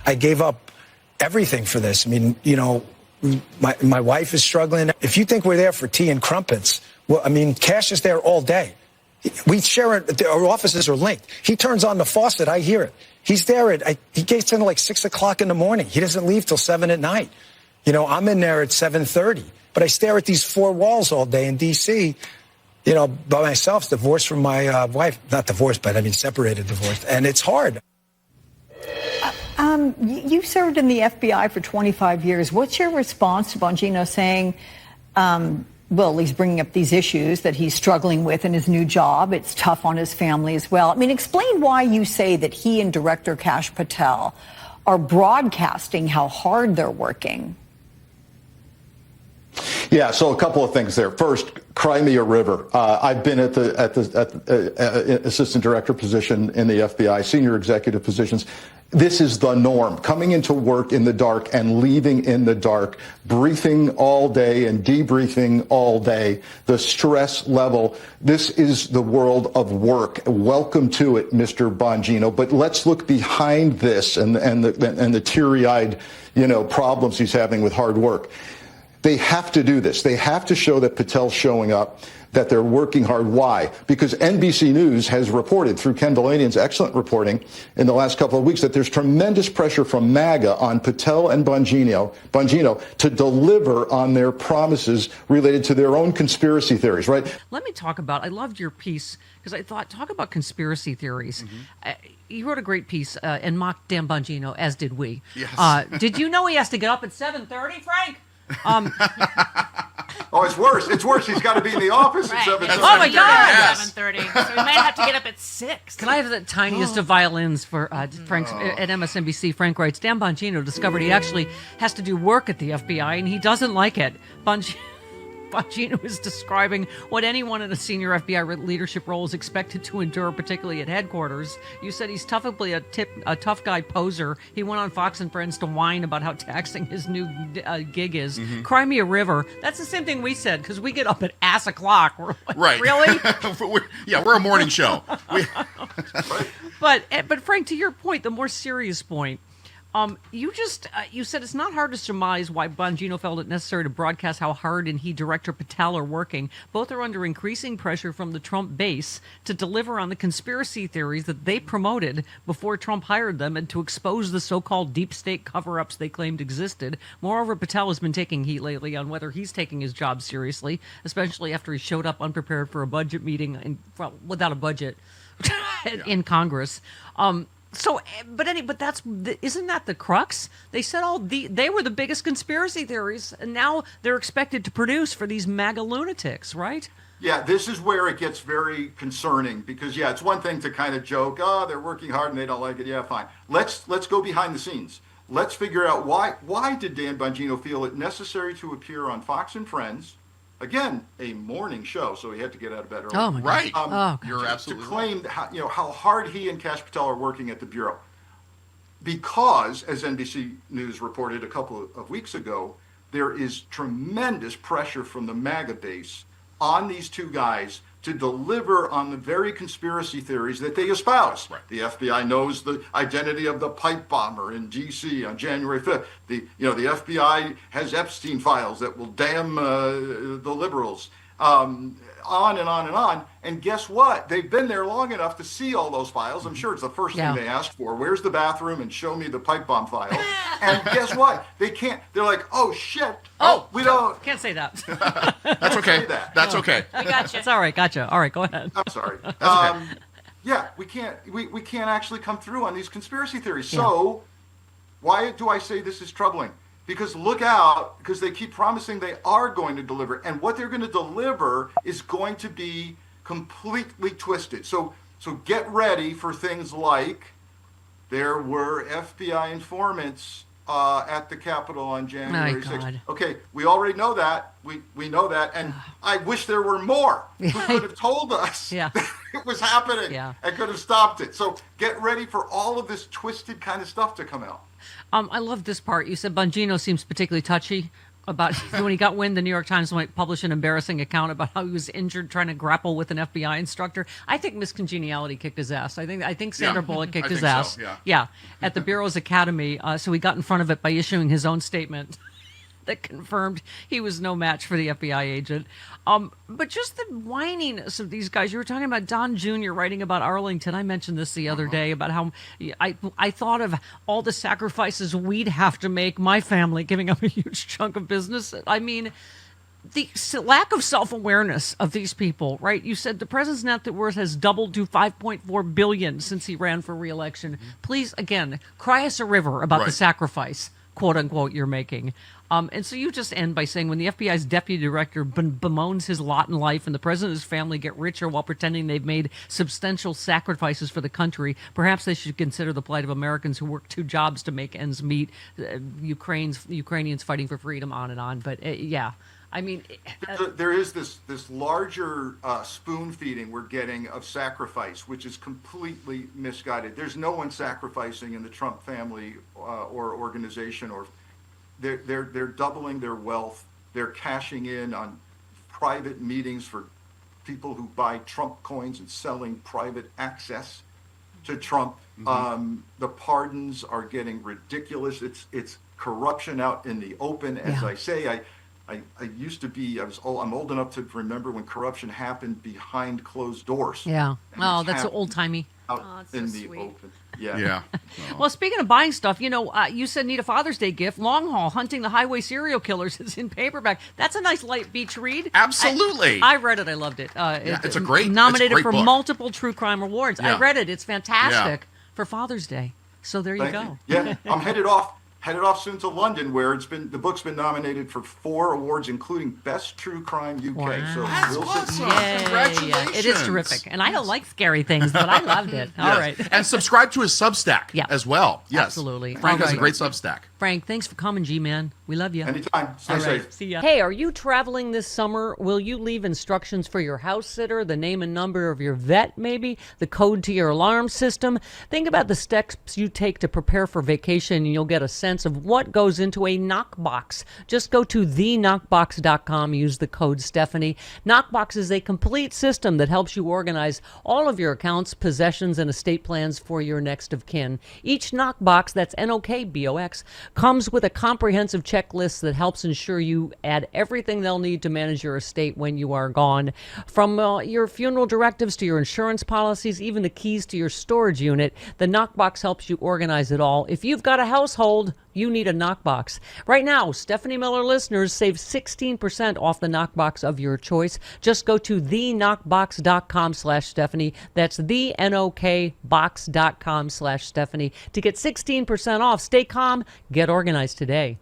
I gave up everything for this. I mean, you know, my wife is struggling. If you think we're there for tea and crumpets, well, I mean, Cash is there all day. We share it. Our offices are linked. He turns on the faucet. I hear it. He's there he gets in like 6 o'clock in the morning. He doesn't leave till 7 at night. You know, I'm in there at 7:30, but I stare at these four walls all day in D.C., you know, by myself, divorced from my wife. Not divorced, but I mean separated, divorced. And it's hard. You served in the FBI for 25 years. What's your response to Bongino saying, well, he's bringing up these issues that he's struggling with in his new job. It's tough on his family as well. I mean, explain why you say that he and director Kash Patel are broadcasting how hard they're working. Yeah, so a couple of things there. First, cry me a river. I've been at the assistant director position in the FBI, senior executive positions. This is the norm. Coming into work in the dark and leaving in the dark, briefing all day and debriefing all day, the stress level. This is the world of work. Welcome to it, Mr. Bongino. But let's look behind this and the teary-eyed, you know, problems he's having with hard work. They have to do this. They have to show that Patel's showing up, that they're working hard. Why? Because NBC News has reported through Ken Valanian's excellent reporting in the last couple of weeks that there's tremendous pressure from MAGA on Patel and Bongino to deliver on their promises related to their own conspiracy theories, right? Let me talk about, I loved your piece because I thought, talk about conspiracy theories. You wrote a great piece and mocked Dan Bongino, as did we. Yes. Did you know he has to get up at 7:30, Frank? Oh, it's worse. It's worse. He's got to be in the office at 7:30. Oh my God! Yes. 7:30. So we might have to get up at 6. Can I have the tiniest of violins for Frank's at MSNBC? Frank writes, Dan Bongino discovered he actually has to do work at the FBI and he doesn't like it. Bongino is describing what anyone in a senior FBI leadership role is expected to endure, particularly at headquarters. You said he's toughly a tough guy poser. He went on Fox and Friends to whine about how taxing his new gig is. Cry me a river. That's the same thing we said, because we get up at ass o'clock. We're like, Right. Really? We're a morning show. But Frank, to your point, the more serious point, you said it's not hard to surmise why Bongino felt it necessary to broadcast how hard and he, Director Patel, are working. Both are under increasing pressure from the Trump base to deliver on the conspiracy theories that they promoted before Trump hired them and to expose the so-called deep state cover-ups they claimed existed. Moreover, Patel has been taking heat lately on whether he's taking his job seriously, especially after he showed up unprepared for a budget meeting without a budget in Congress. Isn't that the crux? They said they were the biggest conspiracy theories, and now they're expected to produce for these MAGA lunatics, right? Yeah, this is where it gets very concerning because, yeah, it's one thing to kind of joke, they're working hard and they don't like it. Yeah, fine. Let's go behind the scenes. Let's figure out why did Dan Bongino feel it necessary to appear on Fox and Friends, again, a morning show, so he had to get out of bed early. Oh, my God. Right. You're absolutely to claim how hard he and Kash Patel are working at the Bureau. Because, as NBC News reported a couple of weeks ago, there is tremendous pressure from the MAGA base on these two guys to deliver on the very conspiracy theories that they espouse. Right. The FBI knows the identity of the pipe bomber in D.C. on January 5th. The FBI has Epstein files that will damn the liberals. On and on and on. And guess what? They've been there long enough to see all those files. I'm sure it's the first thing they asked for. Where's the bathroom? And show me the pipe bomb file. And guess what? They can't. They're like, oh, shit. We don't. Can't say that. That's okay. That's okay. We got you. It's all right. Gotcha. All right, go ahead. I'm sorry. Yeah, we can't actually come through on these conspiracy theories. Yeah. So why do I say this is troubling? Because look out, because they keep promising they are going to deliver. And what they're going to deliver is going to be completely twisted. So get ready for things like there were FBI informants at the Capitol on January 6th. Okay, we already know that. We know that. And I wish there were more who could have told us that it was happening and could have stopped it. So get ready for all of this twisted kind of stuff to come out. I love this part. You said Bongino seems particularly touchy about when he got wind the New York Times might publish an embarrassing account about how he was injured trying to grapple with an FBI instructor. I think Miss Congeniality kicked his ass. I think Sandra Bullock kicked his ass. So, yeah. At the Bureau's Academy. So he got in front of it by issuing his own statement that confirmed he was no match for the FBI agent. But just the whininess of these guys. You were talking about Don Jr. writing about Arlington. I mentioned this the other day about how I thought of all the sacrifices we'd have to make, my family giving up a huge chunk of business. I mean, the lack of self-awareness of these people, right? You said the president's net worth has doubled to $5.4 billion since he ran for re-election. Please, again, cry us a river about the sacrifice, quote unquote, you're making. And so you just end by saying when the FBI's deputy director bemoans his lot in life and the president and his family get richer while pretending they've made substantial sacrifices for the country, perhaps they should consider the plight of Americans who work 2 jobs to make ends meet, Ukrainians fighting for freedom, on and on. But I mean, there is this larger spoon feeding we're getting of sacrifice, which is completely misguided. There's no one sacrificing in the Trump family or organization, or they're doubling their wealth. They're cashing in on private meetings for people who buy Trump coins and selling private access to Trump. The pardons are getting ridiculous. It's corruption out in the open. As I say, I used to be, I'm old enough to remember when corruption happened behind closed doors. Yeah. And Oh, it's that's happened old-timey. out it's so in the sweet. open. Yeah. Yeah. Well, speaking of buying stuff, you said need a Father's Day gift. Long Haul, Hunting the Highway Serial Killers is in paperback. That's a nice light beach read. Absolutely. I read it. I loved it. It's a great nominated it's a great for book. multiple true crime awards. Yeah. I read it. It's fantastic for Father's Day. So there you Thank go. you. Yeah, I'm headed off soon to London, where the book's been nominated for 4 awards, including Best True Crime UK. Wow. So That's we'll awesome. Yay. Congratulations. It is terrific. And I don't like scary things, but I loved it. All Yes. right. And subscribe to his Substack Yeah. as well. Yes. Absolutely. Frank All has a right. great Substack. Frank, thanks for coming, G-Man. We love you. Anytime. Stay All right. safe. See ya. Hey, are you traveling this summer? Will you leave instructions for your house sitter, the name and number of your vet, maybe, the code to your alarm system? Think about the steps you take to prepare for vacation, and you'll get a sense of what goes into a knockbox. Just go to theknockbox.com, use the code Stephanie. Knockbox is a complete system that helps you organize all of your accounts, possessions, and estate plans for your next of kin. Each knockbox, that's Knockbox, comes with a comprehensive checklist that helps ensure you add everything they'll need to manage your estate when you are gone. From your funeral directives to your insurance policies, even the keys to your storage unit, the Knockbox helps you organize it all. If you've got a household, you need a Knockbox. Right now, Stephanie Miller listeners save 16% off the Knockbox of your choice. Just go to theknockbox.com/Stephanie. That's theknockbox.com/Stephanie to get 16% off. Stay calm, get organized today.